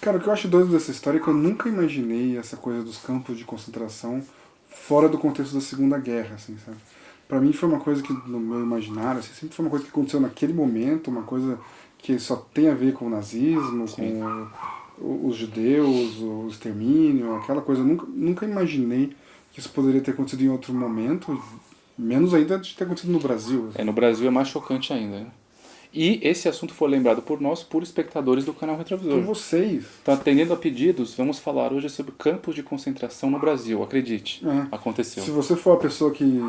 Cara, o que eu acho doido dessa história é que eu nunca imaginei essa coisa dos campos de concentração fora do contexto da Segunda Guerra, assim, sabe? Pra mim foi uma coisa que, no meu imaginário, assim, sempre foi uma coisa que aconteceu naquele momento, uma coisa que só tem a ver com o nazismo, Sim. com os judeus, o extermínio, aquela coisa. Eu nunca imaginei que isso poderia ter acontecido em outro momento, menos ainda de ter acontecido no Brasil. No Brasil é mais chocante ainda, né? E esse assunto foi lembrado por nós, por espectadores do canal Por Retrovisor. vocês. Então, atendendo a pedidos, vamos falar hoje sobre campos de concentração no Brasil. Acredite, É. aconteceu. Se você for a pessoa que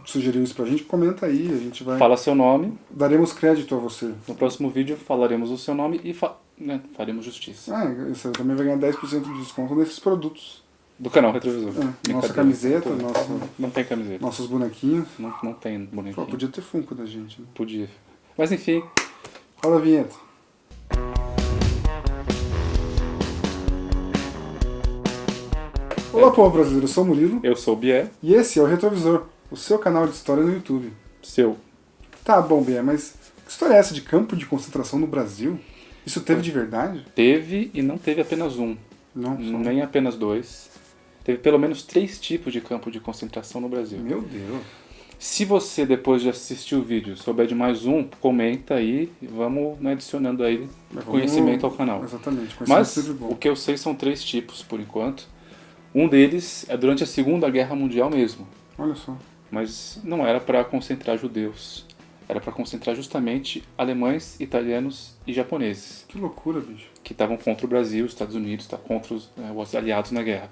sugeriu isso pra gente, comenta aí, a gente vai. Fala seu nome. Daremos crédito a você. No próximo vídeo falaremos o seu nome e faremos justiça. Ah, você também vai ganhar 10% de desconto nesses produtos. Do canal Retrovisor. Nossa camiseta, Não tem camiseta. nossos bonequinhos. Não tem Pô, bonequinho. podia ter Funko da gente. Né? Podia. Mas enfim, Rola a vinheta. Olá, povo brasileiro, eu sou o Murilo eu sou o Bié, e esse é o Retrovisor, o seu canal de história no YouTube. seu. Tá bom, Bia, mas que história é essa de campo de concentração no Brasil? Isso teve de verdade? Teve e não teve apenas um, Não, só... nem apenas dois. Teve pelo menos 3 tipos de campo de concentração no Brasil. Meu Deus. Se você, depois de assistir o vídeo, souber de mais um, comenta aí e vamos adicionando aí Mas conhecimento ao canal. Exatamente, conhecimento Mas sempre bom. o que eu sei são 3 tipos, por enquanto. Um deles é durante a Segunda Guerra Mundial mesmo, Olha só. mas não era para concentrar judeus. Era para concentrar justamente alemães, italianos e japoneses, Que loucura, bicho. que estavam contra o Brasil, os Estados Unidos, contra os aliados na guerra.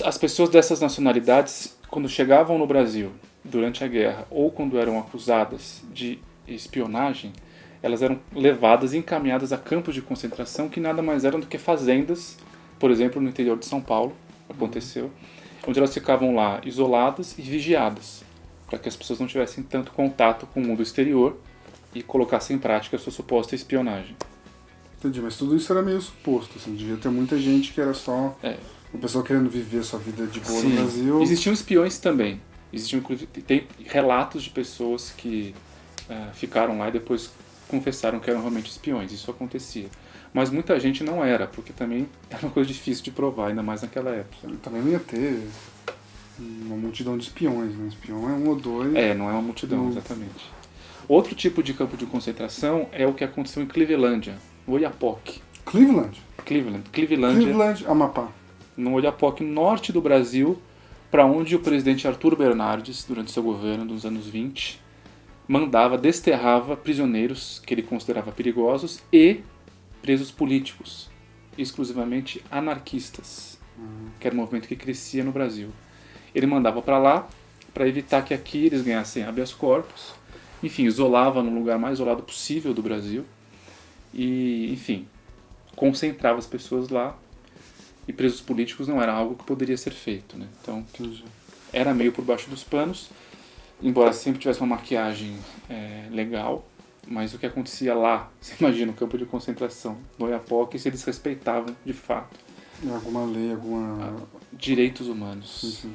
As pessoas dessas nacionalidades, quando chegavam no Brasil durante a guerra ou quando eram acusadas de espionagem, elas eram levadas e encaminhadas a campos de concentração que nada mais eram do que fazendas, por exemplo, no interior de São Paulo, aconteceu, onde elas ficavam lá isoladas e vigiadas, para que as pessoas não tivessem tanto contato com o mundo exterior e colocassem em prática a sua suposta espionagem. Entendi, mas tudo isso era meio suposto, assim, devia ter muita gente que era só uma pessoa querendo viver sua vida de boa no Brasil. Existiam espiões também. Tem relatos de pessoas que ficaram lá e depois confessaram que eram realmente espiões. Isso acontecia. Mas muita gente não era, porque também era uma coisa difícil de provar, ainda mais naquela época. Também não ia ter uma multidão de espiões, né? Espião é um ou dois. Não é uma multidão, exatamente. Outro tipo de campo de concentração é o que aconteceu em Clevelândia, no Oiapoque. Cleveland? Clevelândia, Cleveland, Amapá. no Oiapoque, norte do Brasil, para onde o presidente Arthur Bernardes, durante seu governo dos anos 20, desterrava prisioneiros que ele considerava perigosos e presos políticos, exclusivamente anarquistas, que era um movimento que crescia no Brasil. Ele mandava para lá para evitar que aqui eles ganhassem habeas corpus, enfim, isolava no lugar mais isolado possível do Brasil e, enfim, concentrava as pessoas lá. E presos políticos não era algo que poderia ser feito, né? Então, era meio por baixo dos panos, embora sempre tivesse uma maquiagem legal, mas o que acontecia lá, você imagina o campo de concentração no Oiapoque, se eles respeitavam de fato Alguma lei, direitos humanos. Sim.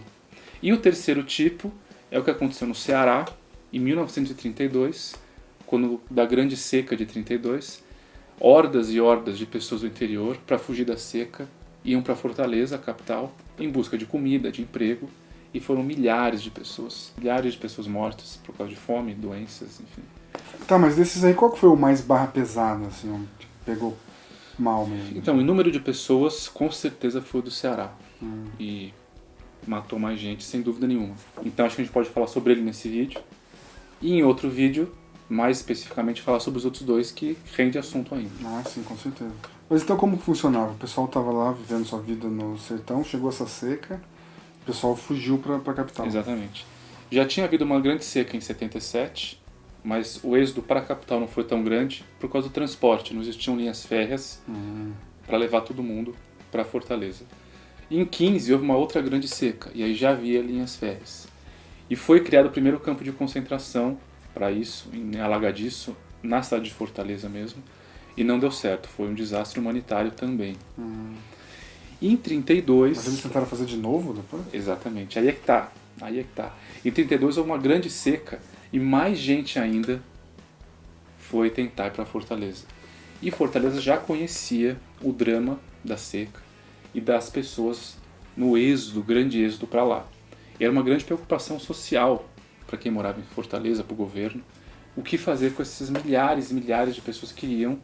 E o terceiro tipo é o que aconteceu no Ceará, em 1932, quando da grande seca de 32, hordas e hordas de pessoas do interior, para fugir da seca, iam para Fortaleza, a capital, em busca de comida, de emprego, e foram milhares de pessoas mortas por causa de fome, doenças, enfim. Tá, mas desses aí, qual que foi o mais barra pesada, assim, que pegou mal mesmo? Então, o número de pessoas, com certeza, foi o do Ceará. E matou mais gente, sem dúvida nenhuma. Então, acho que a gente pode falar sobre ele nesse vídeo. E em outro vídeo, mais especificamente, falar sobre os outros dois, que rende assunto ainda. Ah, sim, com certeza. Mas então como funcionava? O pessoal estava lá vivendo sua vida no sertão, chegou essa seca, o pessoal fugiu para a capital. Exatamente. Já tinha havido uma grande seca em 77, mas o êxodo para a capital não foi tão grande por causa do transporte. Não existiam linhas férreas para levar todo mundo para Fortaleza. E em 15 houve uma outra grande seca, e aí já havia linhas férreas. E foi criado o primeiro campo de concentração para isso, em Alagadiço, na cidade de Fortaleza mesmo, e não deu certo, foi um desastre humanitário também. E em 32... Mas eles tentaram fazer de novo depois? Exatamente, aí é que tá. Em 32 houve uma grande seca e mais gente ainda foi tentar ir para Fortaleza. E Fortaleza já conhecia o drama da seca e das pessoas no êxodo, grande êxodo para lá. E era uma grande preocupação social para quem morava em Fortaleza, para o governo, o que fazer com esses milhares e milhares de pessoas que iam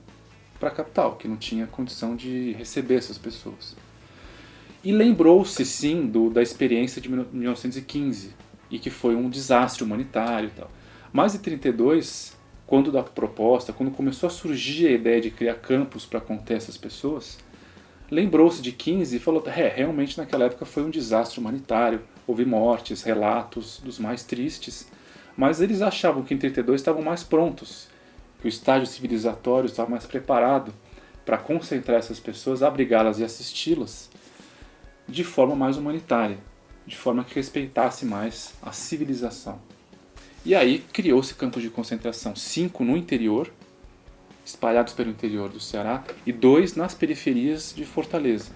para a capital, que não tinha condição de receber essas pessoas. E lembrou-se, sim, da experiência de 1915, e que foi um desastre humanitário e tal. Mas em 1932, quando começou a surgir a ideia de criar campos para conter essas pessoas, lembrou-se de 15 e falou, realmente naquela época foi um desastre humanitário, houve mortes, relatos dos mais tristes, mas eles achavam que em 1932 estavam mais prontos, que o estágio civilizatório estava mais preparado para concentrar essas pessoas, abrigá-las e assisti-las de forma mais humanitária, de forma que respeitasse mais a civilização. E aí criou-se campos de concentração, 5 no interior, espalhados pelo interior do Ceará, e 2 nas periferias de Fortaleza,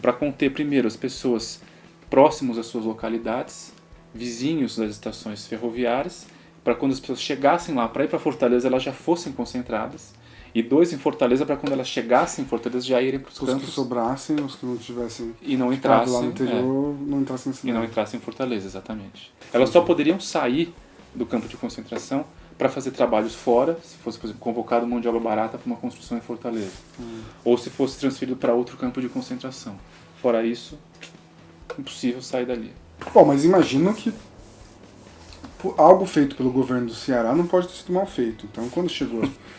para conter primeiro as pessoas próximos às suas localidades, vizinhos das estações ferroviárias, para quando as pessoas chegassem lá para ir para Fortaleza elas já fossem concentradas, e 2 em Fortaleza para quando elas chegassem em Fortaleza já irem para os campos. Os que sobrassem, os que não tivessem e não entrassem lá no interior, não entrassem na cidade. E não entrassem em Fortaleza, exatamente. Elas só poderiam sair do campo de concentração para fazer trabalhos fora, se fosse, por exemplo, convocado mão de obra barata para uma construção em Fortaleza. Ou se fosse transferido para outro campo de concentração. Fora isso, impossível sair dali. Bom, mas imagino que algo feito pelo governo do Ceará não pode ter sido mal feito. Então, quando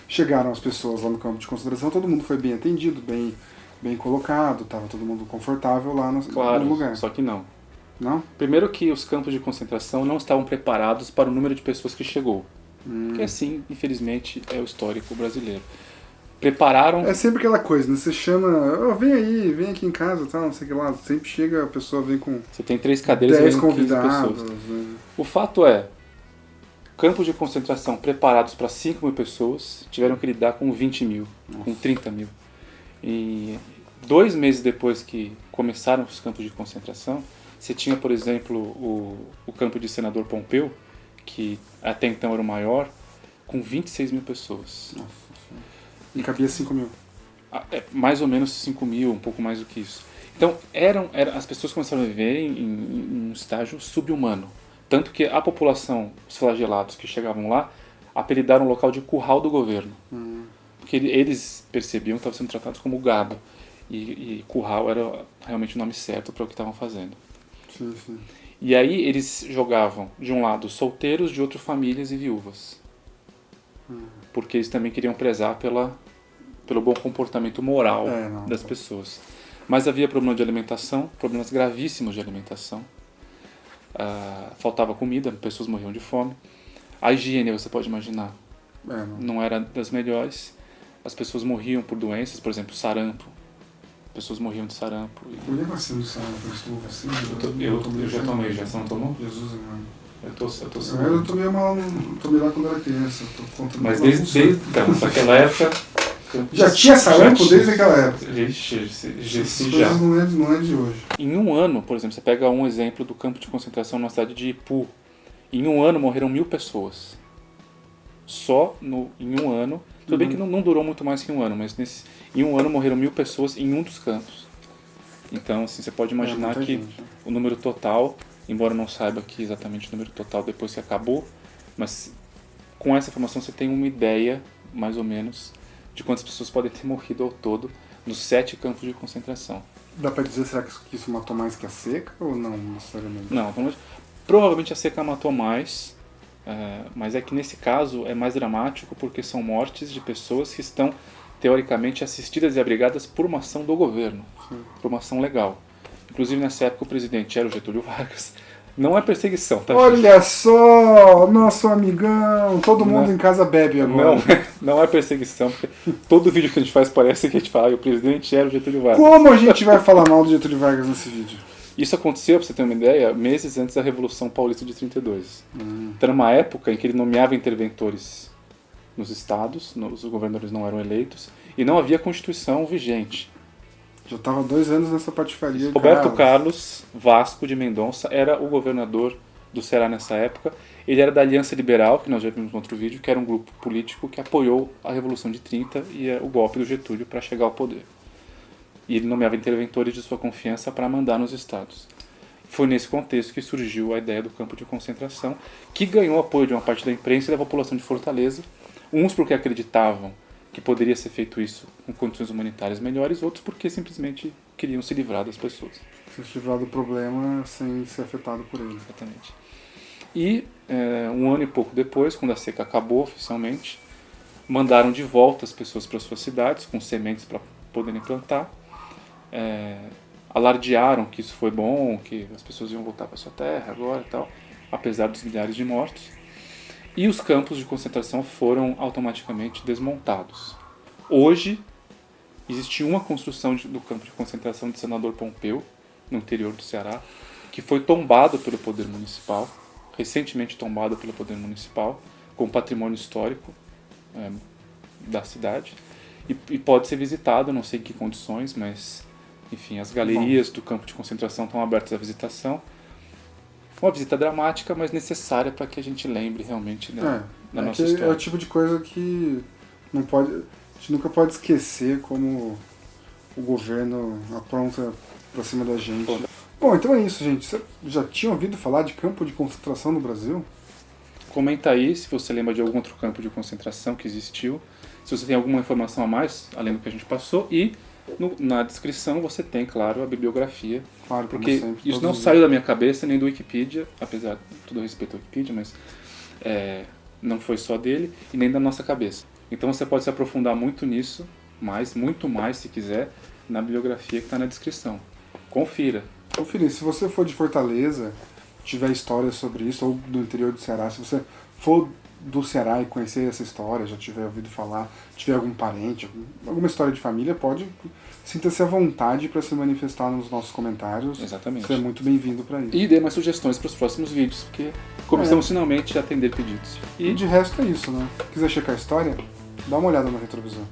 chegaram as pessoas lá no campo de concentração, todo mundo foi bem atendido, bem colocado, estava todo mundo confortável lá no lugar. Só que não. Não? Primeiro que os campos de concentração não estavam preparados para o número de pessoas que chegou. Porque assim, infelizmente, é o histórico brasileiro. Prepararam... É sempre aquela coisa, né? Você chama, vem aqui em casa, tal, não sei o que lá. Sempre chega, a pessoa vem com... Você tem 3 cadeiras e 10 15 convidados. pessoas. Né? O fato é, campos de concentração preparados para 5 mil pessoas tiveram que lidar com 20 mil, com 30 mil. E 2 meses depois que começaram os campos de concentração, você tinha, por exemplo, o campo de Senador Pompeu, que até então era o maior, com 26 mil pessoas. Nossa. E cabia 5 mil. Mais ou menos 5 mil, um pouco mais do que isso. Então, as pessoas começaram a viver em um estágio subhumano. Tanto que a população, os flagelados que chegavam lá, apelidaram o local de curral do governo. Porque eles percebiam que estavam sendo tratados como gado. E curral era realmente o nome certo para o que estavam fazendo. Sim. E aí eles jogavam, de um lado, solteiros, de outro, famílias e viúvas. Porque eles também queriam prezar pelo bom comportamento moral das pessoas. Mas havia problema de alimentação, problemas gravíssimos de alimentação. Faltava comida, pessoas morriam de fome. A higiene, você pode imaginar, não era das melhores. As pessoas morriam por doenças, por exemplo, sarampo. Pessoas morriam de sarampo. Eu nem vacino do sarampo, eu estou vacina. Eu já tomei, você não tomou? Jesus, mano. Eu tô Eu tomei lá quando era criança. Mas desde daquela época... Já tinha sarampo desde aquela época. Já. Não é de hoje. Em um ano, por exemplo, você pega um exemplo do campo de concentração na cidade de Ipu. Em um ano morreram 1.000 pessoas. Em um ano. Tudo bem que não durou muito mais que um ano, mas em um ano morreram 1.000 pessoas em um dos campos. Então, assim, você pode imaginar que o número total, embora eu não saiba aqui exatamente o número total depois que acabou, mas com essa informação você tem uma ideia, mais ou menos, de quantas pessoas podem ter morrido ao todo nos 7 campos de concentração. Dá pra dizer, será que isso matou mais que a seca ou não necessariamente? Não, provavelmente a seca matou mais, mas é que nesse caso é mais dramático porque são mortes de pessoas que estão teoricamente assistidas e abrigadas por uma ação do governo, por uma ação legal. Inclusive nessa época o presidente era o Getúlio Vargas. Não é perseguição, tá? Olha só, nosso amigão, todo mundo em casa bebe agora. Não é perseguição, porque todo vídeo que a gente faz parece que a gente fala, o presidente era o Getúlio Vargas. Como a gente vai falar mal do Getúlio Vargas nesse vídeo? Isso aconteceu, pra você ter uma ideia, meses antes da Revolução Paulista de 32. Então era uma época em que ele nomeava interventores nos estados, os governadores não eram eleitos, e não havia Constituição vigente. Já estava 2 anos nessa patifaria. Roberto Carlos Vasco de Mendonça era o governador do Ceará nessa época. Ele era da Aliança Liberal, que nós já vimos no outro vídeo, que era um grupo político que apoiou a Revolução de 30 e o golpe do Getúlio para chegar ao poder. E ele nomeava interventores de sua confiança para mandar nos estados. Foi nesse contexto que surgiu a ideia do campo de concentração, que ganhou apoio de uma parte da imprensa e da população de Fortaleza, uns porque acreditavam que poderia ser feito isso com condições humanitárias melhores, outros porque simplesmente queriam se livrar das pessoas. Se livrar do problema sem ser afetado por ele. Exatamente. E um ano e pouco depois, quando a seca acabou oficialmente, mandaram de volta as pessoas para suas cidades com sementes para poderem plantar. Alardearam que isso foi bom, que as pessoas iam voltar para sua terra agora e tal, apesar dos milhares de mortos. E os campos de concentração foram automaticamente desmontados. Hoje, existe uma construção do campo de concentração de Senador Pompeu, no interior do Ceará, que foi tombado pelo poder municipal, recentemente tombado pelo poder municipal, com patrimônio histórico da cidade, e pode ser visitado, não sei em que condições, mas, enfim, as galerias do campo de concentração estão abertas à visitação. Uma visita dramática, mas necessária para que a gente lembre realmente da nossa história. É o tipo de coisa que não pode, a gente nunca pode esquecer como o governo apronta pra cima da gente. Bom, então é isso, gente. Você já tinha ouvido falar de campo de concentração no Brasil? Comenta aí se você lembra de algum outro campo de concentração que existiu, se você tem alguma informação a mais, além do que a gente passou, e na descrição você tem, claro, a bibliografia. Claro, porque sempre, isso não saiu da minha cabeça nem do Wikipedia, apesar de todo respeito ao Wikipedia, mas não foi só dele e nem da nossa cabeça. Então você pode se aprofundar muito nisso, muito mais se quiser, na bibliografia que está na descrição. Confira. Se você for de Fortaleza, tiver histórias sobre isso, ou do interior do Ceará, se você for do Ceará e conhecer essa história, já tiver ouvido falar, tiver algum parente, alguma história de família, sinta-se à vontade para se manifestar nos nossos comentários. Exatamente. Você é muito bem-vindo para isso. E dê mais sugestões para os próximos vídeos, porque começamos finalmente a atender pedidos. E de resto é isso, né? Quiser checar a história, dá uma olhada no retrovisor.